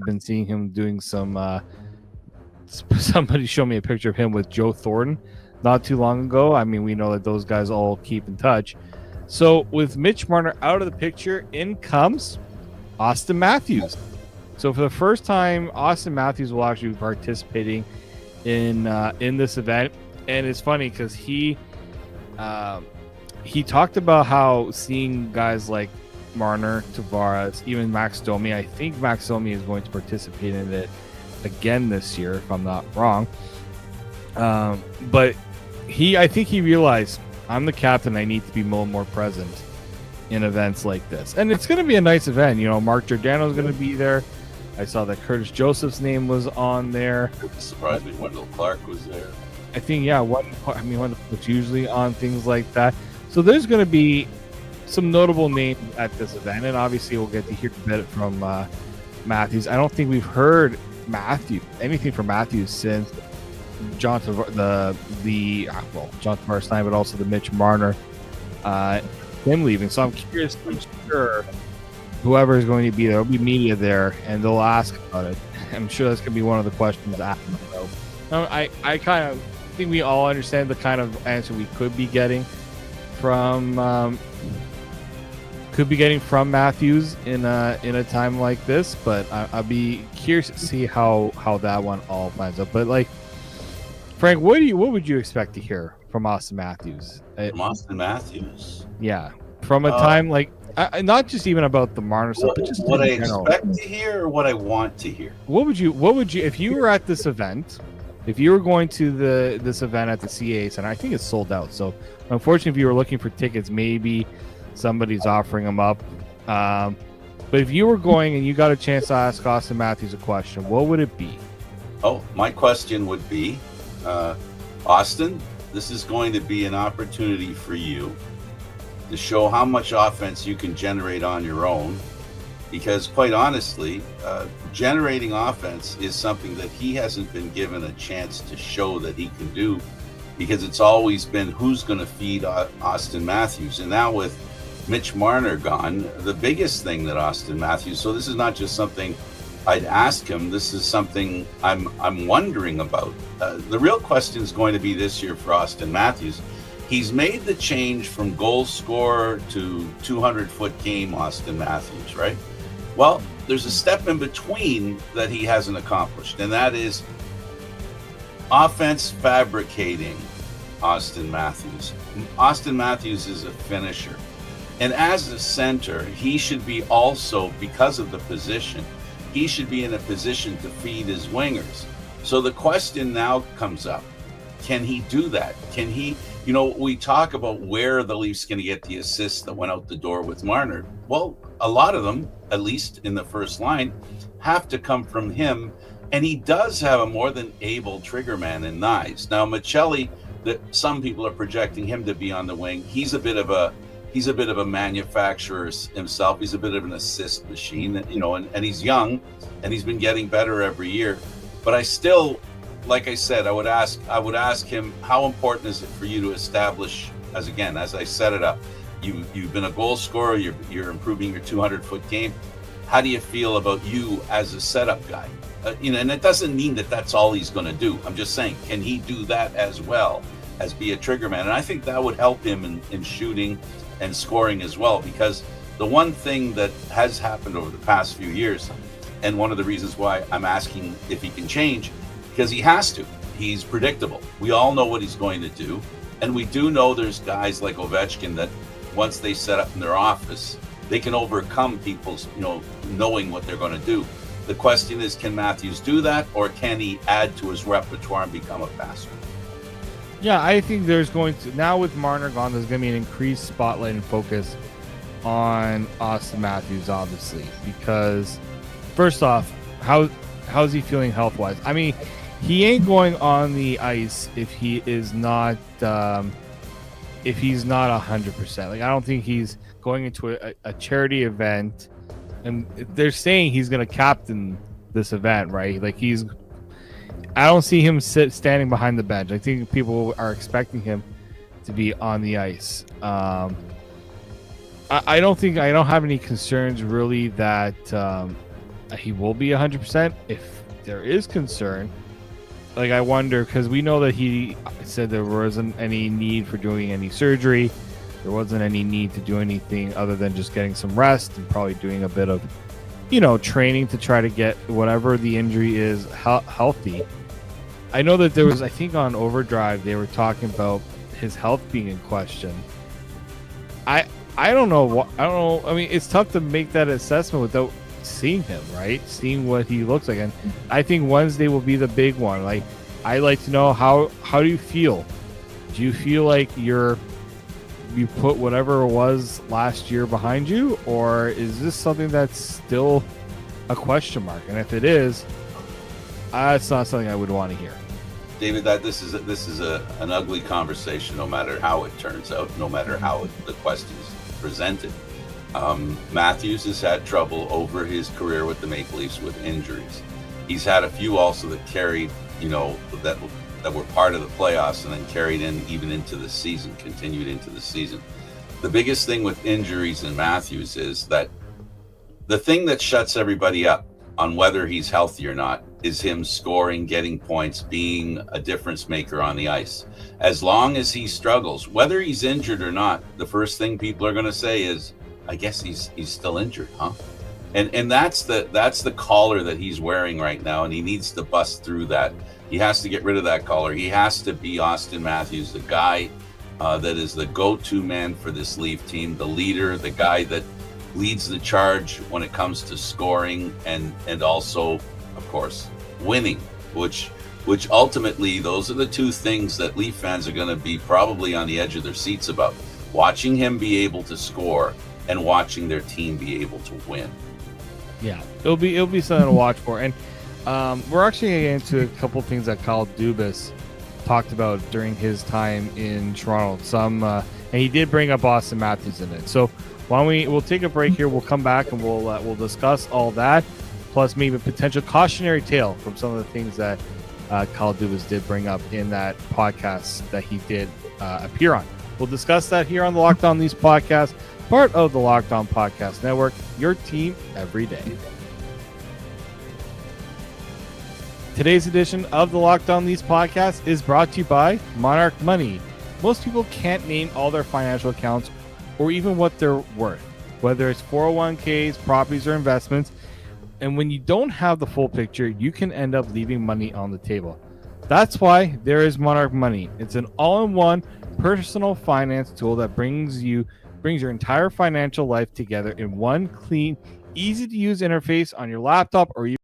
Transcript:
been seeing him doing some. Somebody showed me a picture of him with Joe Thornton not too long ago. I mean, we know that those guys all keep in touch. So with Mitch Marner out of the picture, in comes Austin Matthews. So for the first time, Austin Matthews will actually be participating in this event, and it's funny because he talked about how seeing guys like Marner, Tavares, even Max Domi. I think Max Domi is going to participate in it again this year, if I'm not wrong. But I think he realized, I'm the captain. I need to be more present in events like this, and it's going to be a nice event. You know, Mark Giordano is going to be there. I saw that Curtis Joseph's name was on there. It surprised me. Wendell Clark was there. I think, yeah. Wendell was usually on things like that. So there's going to be some notable names at this event, and obviously we'll get to hear a bit from Matthews. I don't think we've heard anything from Matthews since John Tavares time, but also the Mitch Marner him leaving. So I'm curious. I'm sure whoever is going to be there, there'll be media there, and they'll ask about it. I'm sure that's going to be one of the questions asked. So I kind of think we all understand the kind of answer we could be getting from Matthews in a time like this, but I'll be curious to see how that one all plans out. But like, Frank, what would you expect to hear from Austin Matthews? From Austin Matthews, yeah, from a time like not just even about the Marner stuff, but just what I expect to hear or what I want to hear. What would you if you were at this event? If you were going to this event at the CA Center, I think it's sold out. So unfortunately, if you were looking for tickets, maybe somebody's offering them up. But if you were going and you got a chance to ask Austin Matthews a question, what would it be? Oh, my question would be, Austin, this is going to be an opportunity for you to show how much offense you can generate on your own. Because quite honestly, generating offense is something that he hasn't been given a chance to show that he can do, because it's always been who's going to feed Austin Matthews. And now with Mitch Marner gone, the biggest thing that Austin Matthews, so this is not just something I'd ask him, this is something I'm wondering about. The real question is going to be this year for Austin Matthews. He's made the change from goal scorer to 200-foot game Austin Matthews, right? Well, there's a step in between that he hasn't accomplished, and that is offense fabricating Austin Matthews. Austin Matthews is a finisher. And as a center, he should be also, because of the position, he should be in a position to feed his wingers. So the question now comes up, can he do that? Can he, we talk about where the Leafs going to get the assists that went out the door with Marner. Well, a lot of them, at least in the first line, have to come from him. And he does have a more than able trigger man in Knies. Now, Michelli, that some people are projecting him to be on the wing. He's a bit of a manufacturer himself. He's a bit of an assist machine, and he's young, and he's been getting better every year. But I still, like I said, I would ask him, how important is it for you to establish, as I set it up, you've been a goal scorer, you're improving your 200-foot game. How do you feel about you as a setup guy? And it doesn't mean that that's all he's going to do. I'm just saying, can he do that as well as be a trigger man? And I think that would help him in shooting and scoring as well, because the one thing that has happened over the past few years, and one of the reasons why I'm asking if he can change, because he has to. He's predictable. We all know what he's going to do, and we do know there's guys like Ovechkin that once they set up in their office, they can overcome people's, knowing what they're going to do. The question is, can Matthews do that, or can he add to his repertoire and become a passer? Yeah, I think there's going to, now with Marner gone, there's going to be an increased spotlight and focus on Austin Matthews, obviously, because first off, how's he feeling health-wise? I mean, he ain't going on the ice if he's not 100%. Like, I don't think he's going into a charity event, and they're saying he's going to captain this event, right? Like, I don't see him standing behind the bench. I think people are expecting him to be on the ice. I don't have any concerns really that he will be 100%. If there is concern, like I wonder, because we know that he said there wasn't any need for doing any surgery. There wasn't any need to do anything other than just getting some rest and probably doing a bit of, training to try to get whatever the injury is healthy. I know that there was, I think on Overdrive, they were talking about his health being in question. I don't know. I don't know. I mean, it's tough to make that assessment without seeing him, right? Seeing what he looks like. And I think Wednesday will be the big one. Like, I like to know how do you feel? Do you feel like you put whatever it was last year behind you, or is this something that's still a question mark? And if it is, it's not something I would want to hear. David, this is an ugly conversation, no matter how it turns out, no matter how the question is presented. Matthews has had trouble over his career with the Maple Leafs with injuries. He's had a few also that carried, that were part of the playoffs and then carried in even into the season, continued into the season. The biggest thing with injuries in Matthews is that the thing that shuts everybody up on whether he's healthy or not is him scoring, getting points, being a difference maker on the ice. As long as he struggles, whether he's injured or not, the first thing people are going to say is, I guess he's still injured, huh? And that's the collar that he's wearing right now, and he needs to bust through that. He has to get rid of that collar. He has to be Austin Matthews, the guy that is the go-to man for this Leaf team, the leader, the guy that leads the charge when it comes to scoring and also, of course, winning, which ultimately those are the two things that Leaf fans are going to be probably on the edge of their seats about: watching him be able to score and watching their team be able to win. Yeah, it'll be something to watch for. And we're actually going to get into a couple things that Kyle Dubas talked about during his time in Toronto. And he did bring up Austin Matthews in it. So we'll take a break here. We'll come back and we'll discuss all that, plus maybe a potential cautionary tale from some of the things that Kyle Dubas did bring up in that podcast that he did appear on. We'll discuss that here on the Locked On Leafs podcast, part of the Locked On Podcast Network, your team every day. Today's edition of the Locked On Leafs podcast is brought to you by Monarch Money. Most people can't name all their financial accounts or even what they're worth, whether it's 401ks, properties, or investments. And when you don't have the full picture, you can end up leaving money on the table. That's why there is Monarch Money. It's an all-in-one personal finance tool that brings your entire financial life together in one clean, easy-to-use interface on your laptop or even